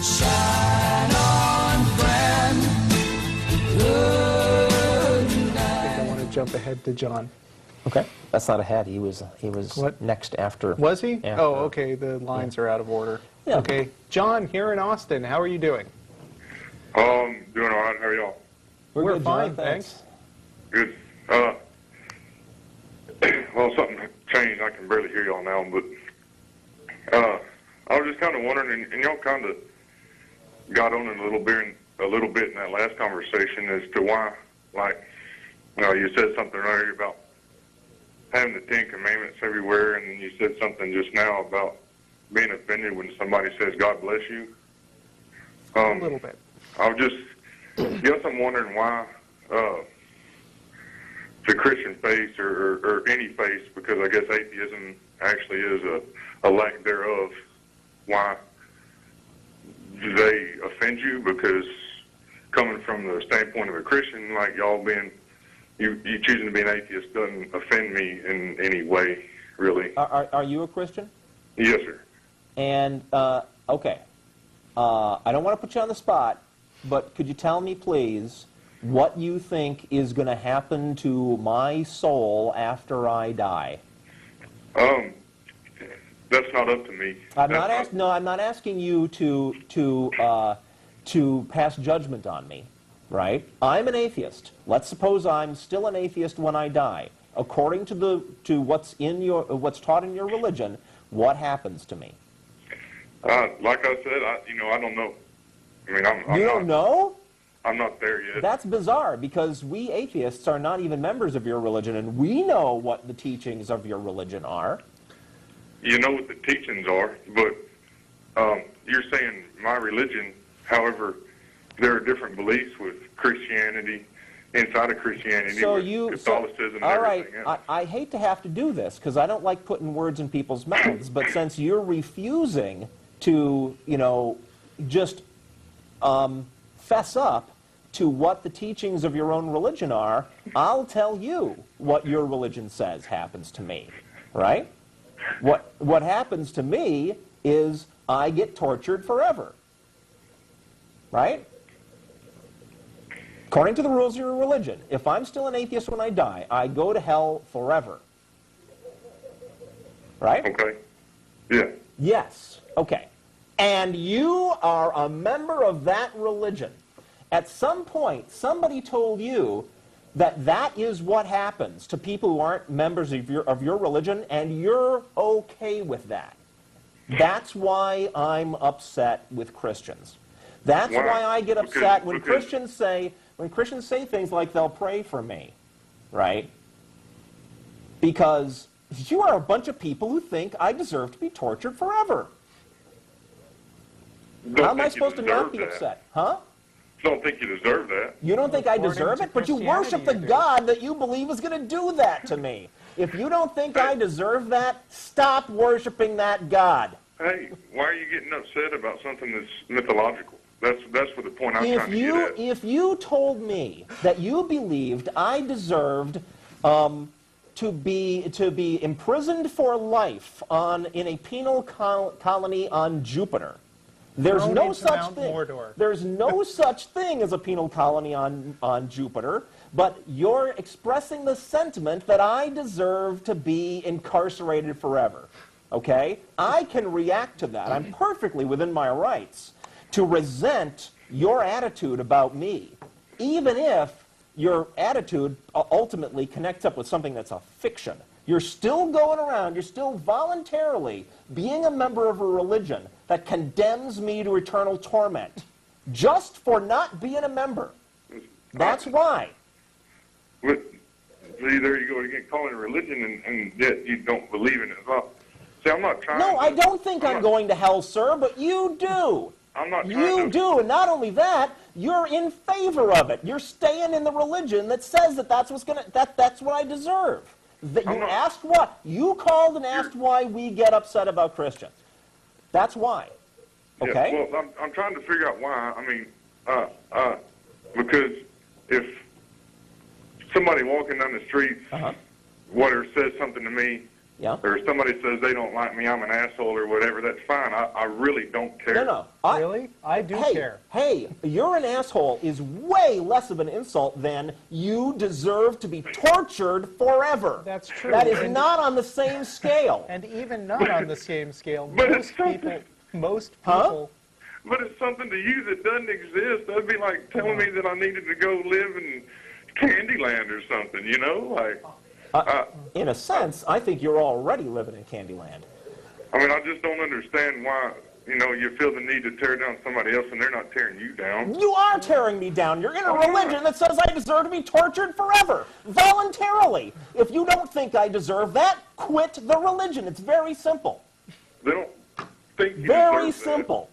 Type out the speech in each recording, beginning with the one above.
Shine on, friend. Good night. I want to jump ahead to John. Okay. That's not ahead. He was What? next after. Was he? After. Oh, okay. The lines are out of order. Yeah. Okay. John, here in Austin, how are you doing? Doing all right. How are y'all? We're good, fine, John, thanks. Good. Well, something changed. I can barely hear y'all now, but I was just kind of wondering, and y'all kind of got on it a little bit in that last conversation as to why, like, you said something earlier about having the Ten Commandments everywhere, and then you said something just now about being offended when somebody says "God bless you." A little bit. I guess I'm wondering why the Christian faith or any faith, because I guess atheism actually is a lack thereof, why do they offend you? Because coming from the standpoint of a Christian, like y'all being, you choosing to be an atheist doesn't offend me in any way, really. Are you a Christian? Yes, sir. And, okay. I don't want to put you on the spot, but could you tell me, please, what you think is going to happen to my soul after I die? That's not up to me. I'm not asking you to pass judgment on me, right? I'm an atheist. Let's suppose I'm still an atheist when I die. According to what's taught in your religion, what happens to me? Like I said, I don't know. I mean, You don't know? I'm not there yet. That's bizarre, because we atheists are not even members of your religion, and we know what the teachings of your religion are. You know what the teachings are, but you're saying my religion. However, there are different beliefs with Christianity, inside of Christianity, with Catholicism, all and right, everything else. I hate to have to do this, because I don't like putting words in people's mouths, but since you're refusing to, just fess up to what the teachings of your own religion are, I'll tell you what your religion says happens to me, right? What happens to me is I get tortured forever, right? According to the rules of your religion, if I'm still an atheist when I die, I go to hell forever, right? Okay. Yeah. Yes. Okay. And you are a member of that religion. At some point, somebody told you that that is what happens to people who aren't members of your religion, and you're okay with that. That's why I'm upset with Christians. That's why I get upset when Christians say things like they'll pray for me, right? Because you are a bunch of people who think I deserve to be tortured forever. How am I supposed to not be upset? Huh? Don't think you deserve that. You don't think I deserve it? But you worship the God that you believe is going to do that to me. If you don't think I deserve that, stop worshiping that God. Hey, why are you getting upset about something that's mythological? That's what the point I'm trying to get at. If you told me that you believed I deserved to be imprisoned for life in a penal colony on Jupiter, there's no such thing. There's no such thing as a penal colony on Jupiter, but you're expressing the sentiment that I deserve to be incarcerated forever. Okay? I can react to that. I'm perfectly within my rights to resent your attitude about me, even if your attitude ultimately connects up with something that's a fiction. You're still going around, you're still voluntarily being a member of a religion that condemns me to eternal torment just for not being a member. That's why. But see, there you go again, calling it religion, and yet you don't believe in it. Well, see, I'm not trying. No, I don't think I'm going to hell, sir, but you do. I'm not trying You do, and not only that, you're in favor of it. You're staying in the religion that says that that's what I deserve. That you asked what? You called and asked why we get upset about Christians. That's why. Okay? Yeah, well, I'm trying to figure out why. I mean, because if somebody walking down the street, says something to me, Yeah. or if somebody says they don't like me, I'm an asshole or whatever, that's fine. I really don't care. No. Really? I do care. Hey, you're an asshole is way less of an insult than you deserve to be tortured forever. That's true. That is And- not on the same scale. And even not on the same scale, But most it's something- people, But it's something to you that doesn't exist. That'd be like telling me that I needed to go live in Candyland or something, you know? Like, In a sense, I think you're already living in Candyland. I mean, I just don't understand why, you know, you feel the need to tear down somebody else and they're not tearing you down. You are tearing me down. You're in a religion that says I deserve to be tortured forever, voluntarily. If you don't think I deserve that, quit the religion. It's very simple. They don't think you Very deserve that. simple.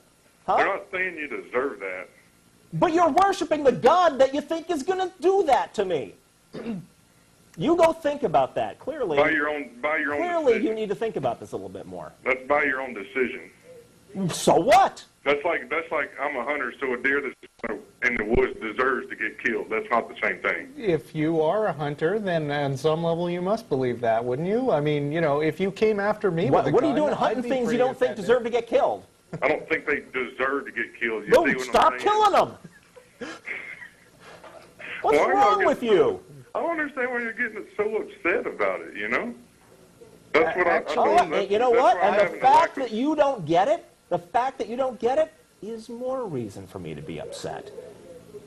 They're Huh? not saying you deserve that. But you're worshiping the God that you think is going to do that to me. You go think about that. Clearly, By your own clearly you decision. need to think about this a little bit more. That's by your own decision. So what? That's like I'm a hunter, so a deer that's in the woods deserves to get killed. That's not the same thing. if you are a hunter, then on some level you must believe that, wouldn't you? I mean, you know, if you came after me What with a are you gun, doing I'd hunting be things you pretty don't think offended. deserve to get killed? I don't think they deserve to get killed. You see No, what I'm stop saying? killing them. What's Why are y'all wrong getting with you? I don't understand why you're getting so upset about it, you know? That's what Actually- Oh, I and you know what? And the fact fact that you don't get it, is more reason for me to be upset.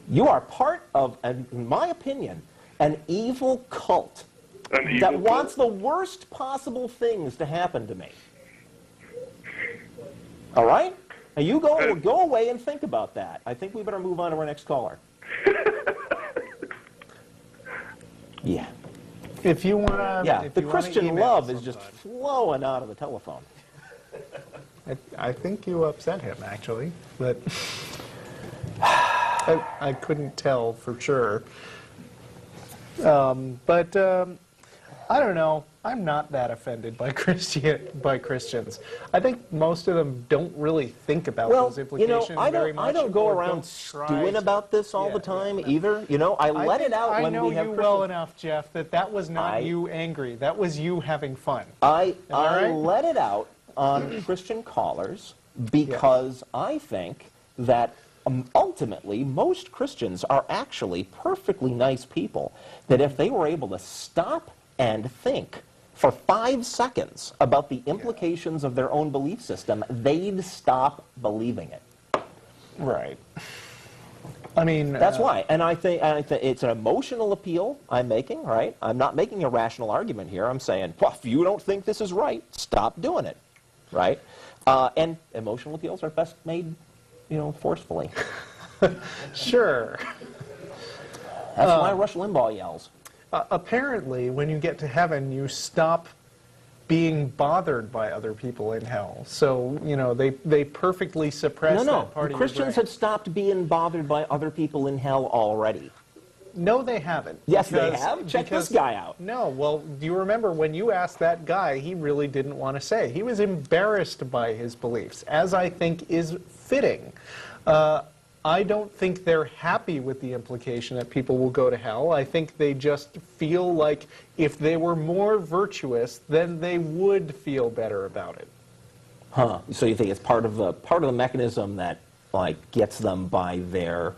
You are part of, in my opinion, an evil cult that wants the worst possible things to happen to me. All right? Now you go away and think about that. I think we better move on to our next caller. Yeah. If you want to, Yeah, the Christian love is just flowing out of the telephone. I think you upset him, actually, but I couldn't tell for sure. But I don't know. I'm not that offended by Christians. I think most of them don't really think about Well, those you implications know, I very much. don't go or around don't try stewing to- about this all the time either. You know, I let it out when we have I know you Christian. well enough, Jeff, that was not you angry. That was you having fun. I right? let it out on Christian callers because I think that ultimately most Christians are actually perfectly nice people, that if they were able to stop and think for 5 seconds about the implications of their own belief system, they'd stop believing it. Right. I mean, That's why, and I think it's an emotional appeal I'm making, right? I'm not making a rational argument here. I'm saying, well, if you don't think this is right, stop doing it, right? And emotional appeals are best made, you know, forcefully. Sure. That's why Rush Limbaugh yells. Apparently, when you get to heaven, you stop being bothered by other people in hell. So, you know, they perfectly suppress No, that part the of Christians your brain. have stopped being bothered by other people in hell already. No, they haven't. Yes, they have. Check this guy out. No, well, do you remember when you asked that guy, he really didn't want to say. He was embarrassed by his beliefs, as I think is fitting. I don't think they're happy with the implication that people will go to hell. I think they just feel like if they were more virtuous, then they would feel better about it. Huh. So you think it's part of the mechanism that like gets them by their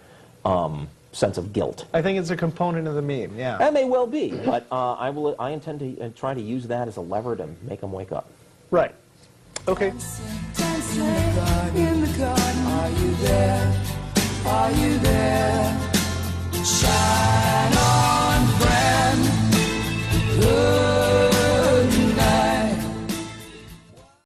sense of guilt? I think it's a component of the meme, yeah. That may well be, but I intend to try to use that as a lever to make them wake up. Right. Okay. Dancing in the garden. Are you there? Are you there? Shine.